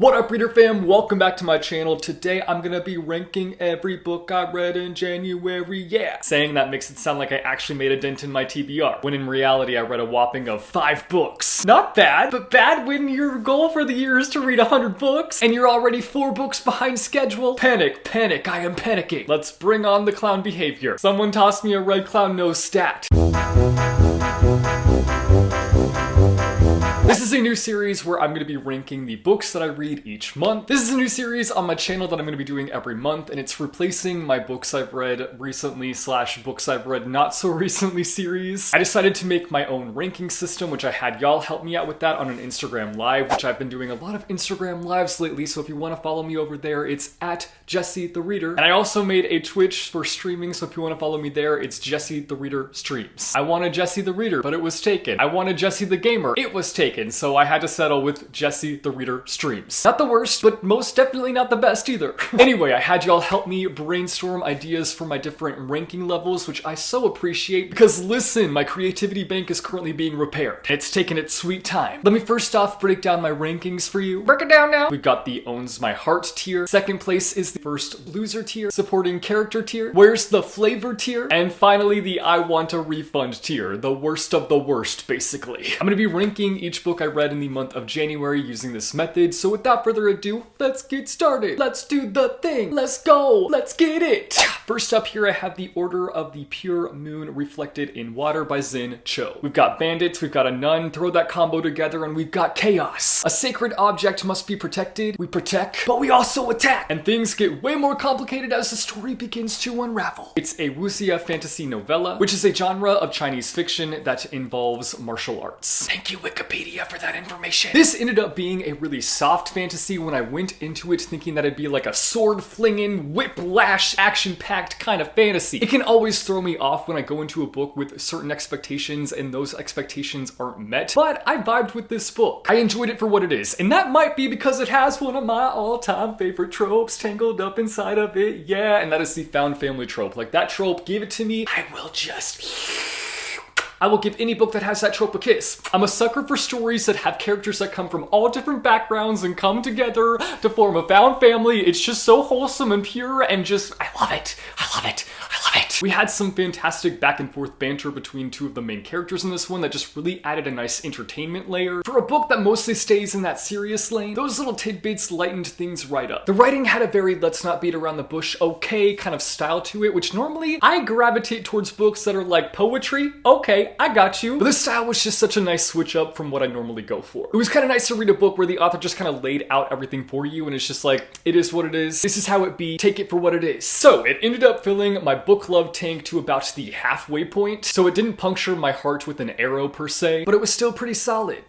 What up, reader fam? Welcome back to my channel. Today I'm gonna be ranking every book I read in January, yeah! Saying that makes it sound like I actually made a dent in my TBR, when in reality I read a whopping of 5 books. Not bad, but bad when your goal for the year is to read 100 books, and you're already 4 books behind schedule. Panic, panic, I am panicking. Let's bring on the clown behavior. Someone toss me a red clown nose stat. This is a new series where I'm going to be ranking the books that I read each month. This is a new series on my channel that I'm going to be doing every month, and it's replacing my books I've read recently / books I've read not so recently series. I decided to make my own ranking system, which I had y'all help me out with that on an Instagram live, which I've been doing a lot of Instagram lives lately, so if you want to follow me over there, it's at jessethereader. And I also made a Twitch for streaming, so if you want to follow me there, it's Jesse the Reader Streams. I wanted Jesse the Reader, but it was taken. I wanted Jesse the Gamer. It was taken. So I had to settle with Jesse the Reader Streams. Not the worst, but most definitely not the best either. Anyway, I had y'all help me brainstorm ideas for my different ranking levels, which I so appreciate because listen, my creativity bank is currently being repaired. It's taken its sweet time. Let me first off break down my rankings for you. Break it down now. We've got the Owns My Heart tier. Second place is the First Loser tier. Supporting Character tier. Where's the Flavor tier? And finally, the I Want a Refund tier. The worst of the worst, basically. I'm gonna be ranking each book I read in the month of January using this method, so without further ado, let's get started. Let's do the thing. Let's go. Let's get it. First up here, I have The Order of the Pure Moon Reflected in Water by Zen Cho. We've got bandits, we've got a nun, throw that combo together, and we've got chaos. A sacred object must be protected. We protect, but we also attack. And things get way more complicated as the story begins to unravel. It's a wuxia fantasy novella, which is a genre of Chinese fiction that involves martial arts. Thank you, Wikipedia, for that information. This ended up being a really soft fantasy when I went into it thinking that it'd be like a sword-flinging, whiplash, action-packed kind of fantasy. It can always throw me off when I go into a book with certain expectations and those expectations aren't met, but I vibed with this book. I enjoyed it for what it is, and that might be because it has one of my all-time favorite tropes tangled up inside of it, yeah, and that is the found family trope. Like that trope, give it to me, I will give any book that has that trope a kiss. I'm a sucker for stories that have characters that come from all different backgrounds and come together to form a found family. It's just so wholesome and pure and just, I love it. I love it. I love it. We had some fantastic back and forth banter between 2 of the main characters in this one that just really added a nice entertainment layer. For a book that mostly stays in that serious lane, those little tidbits lightened things right up. The writing had a very let's not beat around the bush okay kind of style to it, which normally I gravitate towards books that are like poetry. Okay, I got you. But this style was just such a nice switch up from what I normally go for. It was kind of nice to read a book where the author just kind of laid out everything for you and it's just like, it is what it is. This is how it be. Take it for what it is. So it ended up filling my book love tank to about the halfway point. So it didn't puncture my heart with an arrow per se, but it was still pretty solid.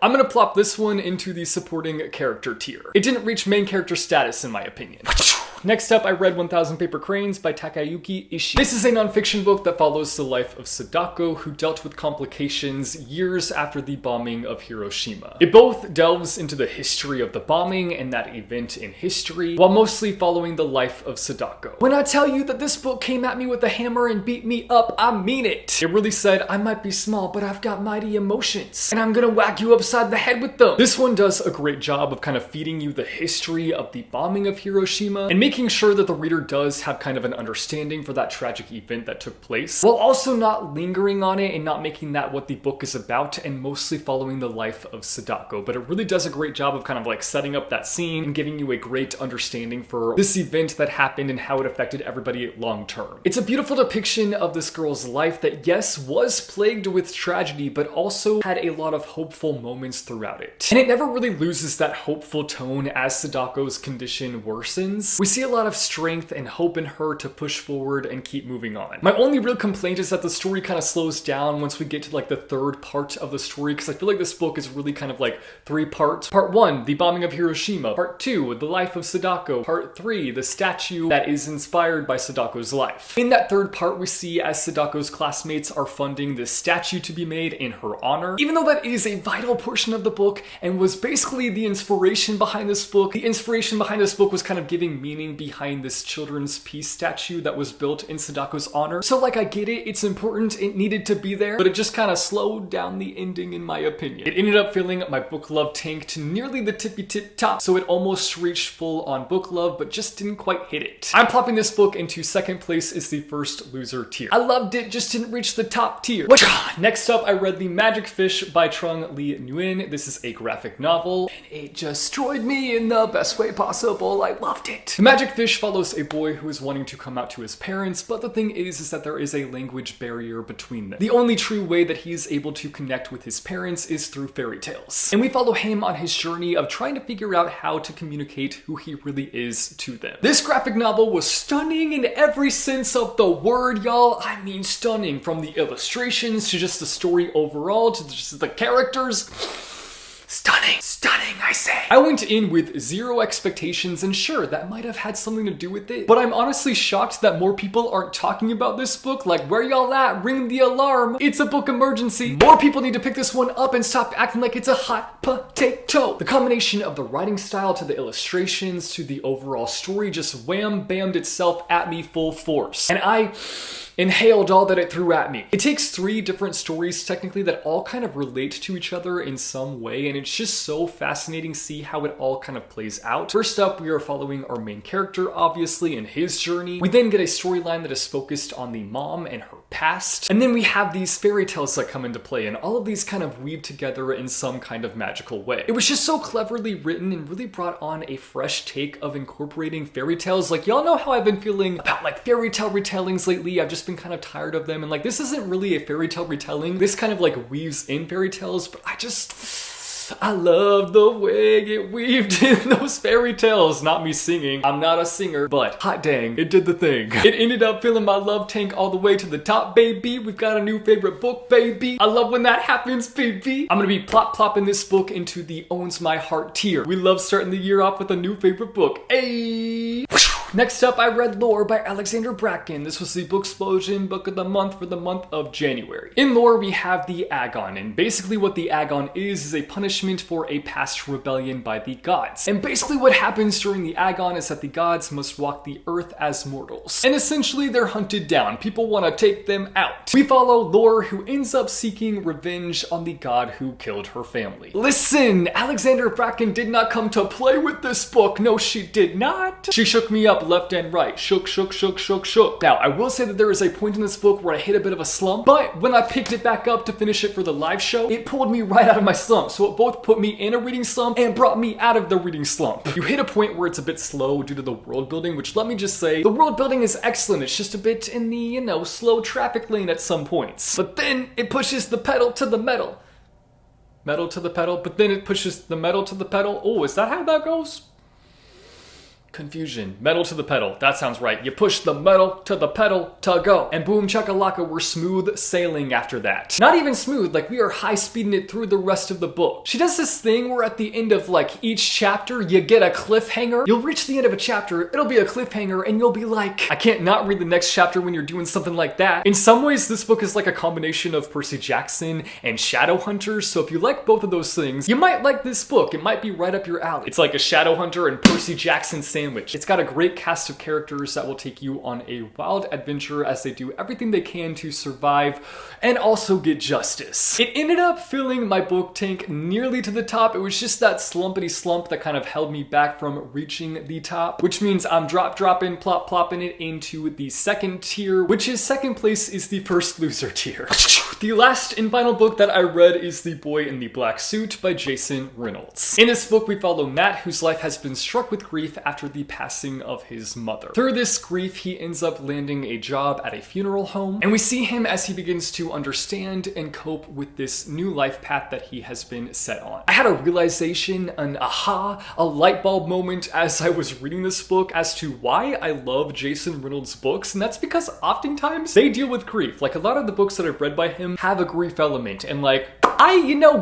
I'm gonna plop this one into the supporting character tier. It didn't reach main character status in my opinion. Next up, I read 1000 Paper Cranes by Takayuki Ishii. This is a nonfiction book that follows the life of Sadako, who dealt with complications years after the bombing of Hiroshima. It both delves into the history of the bombing and that event in history, while mostly following the life of Sadako. When I tell you that this book came at me with a hammer and beat me up, I mean it. It really said, I might be small, but I've got mighty emotions, and I'm gonna whack you upside the head with them. This one does a great job of kind of feeding you the history of the bombing of Hiroshima, and making sure that the reader does have kind of an understanding for that tragic event that took place, while also not lingering on it and not making that what the book is about and mostly following the life of Sadako. But it really does a great job of kind of like setting up that scene and giving you a great understanding for this event that happened and how it affected everybody long term. It's a beautiful depiction of this girl's life that, yes, was plagued with tragedy, but also had a lot of hopeful moments throughout it. And it never really loses that hopeful tone as Sadako's condition worsens. We see a lot of strength and hope in her to push forward and keep moving on. My only real complaint is that the story kind of slows down once we get to like the third part of the story, because I feel like this book is really kind of like 3 parts. Part 1, the bombing of Hiroshima. Part 2, the life of Sadako. Part 3, the statue that is inspired by Sadako's life. In that third part, we see as Sadako's classmates are funding this statue to be made in her honor. Even though that is a vital portion of the book and was basically the inspiration behind this book, the inspiration behind this book was kind of giving meaning meaning behind this children's peace statue that was built in Sadako's honor. So like, I get it, it's important, it needed to be there, but it just kind of slowed down the ending in my opinion. It ended up filling my book love tank to nearly the tippy tip top, so it almost reached full on book love, but just didn't quite hit it. I'm plopping this book into second place as the first loser tier. I loved it, just didn't reach the top tier. Next up, I read The Magic Fish by Trung Le Nguyen. This is a graphic novel, and it just destroyed me in the best way possible. I loved it. The Magic Fish follows a boy who is wanting to come out to his parents, but the thing is that there is a language barrier between them. The only true way that he is able to connect with his parents is through fairy tales. And we follow him on his journey of trying to figure out how to communicate who he really is to them. This graphic novel was stunning in every sense of the word, y'all. I mean stunning, from the illustrations to just the story overall to just the characters. Stunning, stunning, I say. I went in with zero expectations, and sure, that might have had something to do with it, but I'm honestly shocked that more people aren't talking about this book. Like, where y'all at? Ring the alarm. It's a book emergency. More people need to pick this one up and stop acting like it's a hot potato. The combination of the writing style to the illustrations to the overall story just wham-bammed itself at me full force. And I inhaled all that it threw at me. It takes 3 different stories technically that all kind of relate to each other in some way, and it's just so fascinating to see how it all kind of plays out. First up, we are following our main character, obviously, in his journey. We then get a storyline that is focused on the mom and her past, and then we have these fairy tales that come into play, and all of these kind of weave together in some kind of magical way. It was just so cleverly written and really brought on a fresh take of incorporating fairy tales. Like, y'all know how I've been feeling about like fairy tale retellings lately. I've just been kind of tired of them, and like, this isn't really a fairy tale retelling. This kind of like weaves in fairy tales, but I love the way it weaved in those fairy tales. Not me singing, I'm not a singer, but hot dang, it did the thing. It ended up filling my love tank all the way to the top, baby. We've got a new favorite book, baby. I love when that happens, baby. I'm gonna be plopping this book into the owns my heart tier. We love starting the year off with a new favorite book. Ayy. Next up, I read Lore by Alexander Bracken. This was the Booksplosion book of the month for the month of January. In Lore, we have the Agon, and basically what the Agon is a punishment for a past rebellion by the gods. And basically what happens during the Agon is that the gods must walk the earth as mortals. And essentially, they're hunted down. People want to take them out. We follow Lore, who ends up seeking revenge on the god who killed her family. Listen, Alexander Bracken did not come to play with this book. No, she did not. She shook me up left and right. Shook. Now, I will say that there is a point in this book where I hit a bit of a slump, but when I picked it back up to finish it for the live show, it pulled me right out of my slump. So it both put me in a reading slump and brought me out of the reading slump. You hit a point where it's a bit slow due to the world building, which let me just say, the world building is excellent. It's just a bit in the, slow traffic lane at some points. But then it pushes the pedal to the metal. Metal to the pedal, but then it pushes the metal to the pedal. Oh, is that how that goes? Confusion. Metal to the pedal. That sounds right. You push the metal to the pedal to go. And boom chakalaka, we're smooth sailing after that. Not even smooth, like we are high speeding it through the rest of the book. She does this thing where at the end of like each chapter, you get a cliffhanger. You'll reach the end of a chapter, it'll be a cliffhanger, and you'll be like, I can't not read the next chapter when you're doing something like that. In some ways, this book is like a combination of Percy Jackson and Shadowhunters, so if you like both of those things, you might like this book. It might be right up your alley. It's like a Shadowhunter and Percy Jackson sandwich. It's got a great cast of characters that will take you on a wild adventure as they do everything they can to survive and also get justice. It ended up filling my book tank nearly to the top. It was just that slumpity slump that kind of held me back from reaching the top, which means I'm plopping it into the second tier, which is second place is the first loser tier. The last and final book that I read is The Boy in the Black Suit by Jason Reynolds. In this book, we follow Matt, whose life has been struck with grief after the passing of his mother. Through this grief, he ends up landing a job at a funeral home, and we see him as he begins to understand and cope with this new life path that he has been set on. I had a realization, an aha, a light bulb moment as I was reading this book as to why I love Jason Reynolds' books, and that's because oftentimes they deal with grief. Like, a lot of the books that I've read by him have a grief element, and like,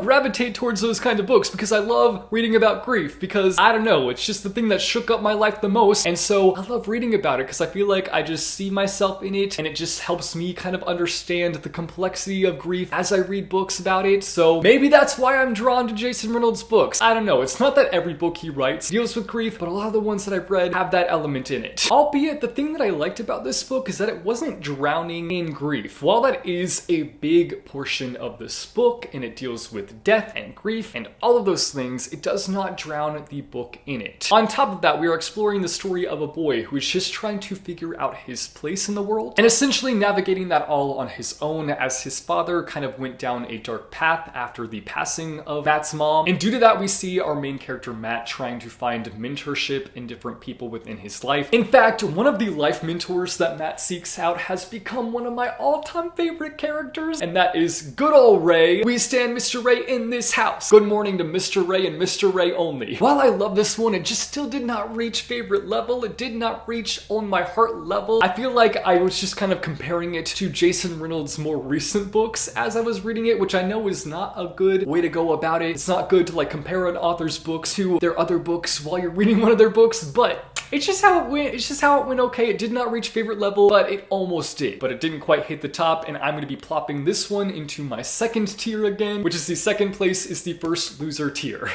gravitate towards those kind of books because I love reading about grief because, I don't know, it's just the thing that shook up my life the most, and so I love reading about it because I feel like I just see myself in it and it just helps me kind of understand the complexity of grief as I read books about it. So maybe that's why I'm drawn to Jason Reynolds' books. I don't know, it's not that every book he writes deals with grief, but a lot of the ones that I've read have that element in it. Albeit, the thing that I liked about this book is that it wasn't drowning in grief. While that is a big portion of this book and it deals with death and grief and all of those things, it does not drown the book in it. On top of that, we are exploring the story of a boy who is just trying to figure out his place in the world and essentially navigating that all on his own as his father kind of went down a dark path after the passing of Matt's mom. And due to that, we see our main character Matt trying to find mentorship in different people within his life. In fact, one of the life mentors that Matt seeks out has become one of my all-time favorite characters, and that is good old Ray. We stand Mr. Ray in this house. Good morning to Mr. Ray and Mr. Ray only. While I love this one, it just still did not reach favorite level. It did not reach on my heart level. I feel like I was just kind of comparing it to Jason Reynolds' more recent books as I was reading it, which I know is not a good way to go about it. It's not good to like compare an author's books to their other books while you're reading one of their books, but it's just how it went. It's just how it went okay. It did not reach favorite level, but it almost did. But it didn't quite hit the top, and I'm going to be plopping this one into my second tier again, which is the second place is the first loser tier.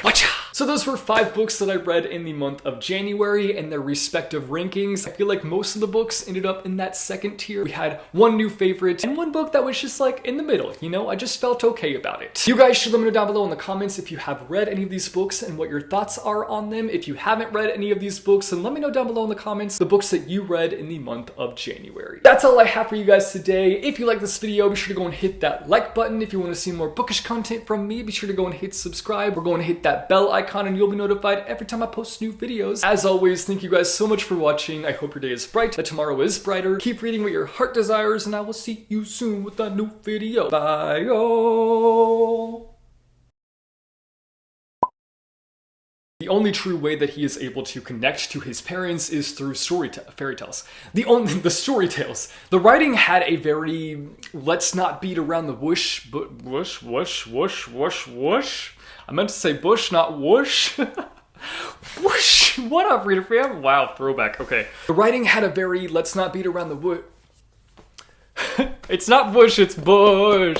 So those were 5 books that I read in the month of January and their respective rankings. I feel like most of the books ended up in that second tier. We had one new favorite and one book that was just like in the middle, you know? I just felt okay about it. You guys should let me know down below in the comments if you have read any of these books and what your thoughts are on them. If you haven't read any of these books, then let me know down below in the comments the books that you read in the month of January. That's all I have for you guys today. If you like this video, be sure to go and hit that like button. If you want to see more bookish content from me, be sure to go and hit subscribe. We're going to hit that bell icon and you'll be notified every time I post new videos. As always, thank you guys so much for watching. I hope your day is bright, that tomorrow is brighter. Keep reading what your heart desires, and I will see you soon with a new video. Bye, y'all. The only true way that he is able to connect to his parents is through fairy tales. The story tales. The writing had a very let's not beat around the bush, but whoosh. I meant to say bush, not whoosh. Whoosh. What up, reader fam? Wow, throwback. Okay. The writing had a very let's not beat around the bush. It's not bush, it's bush.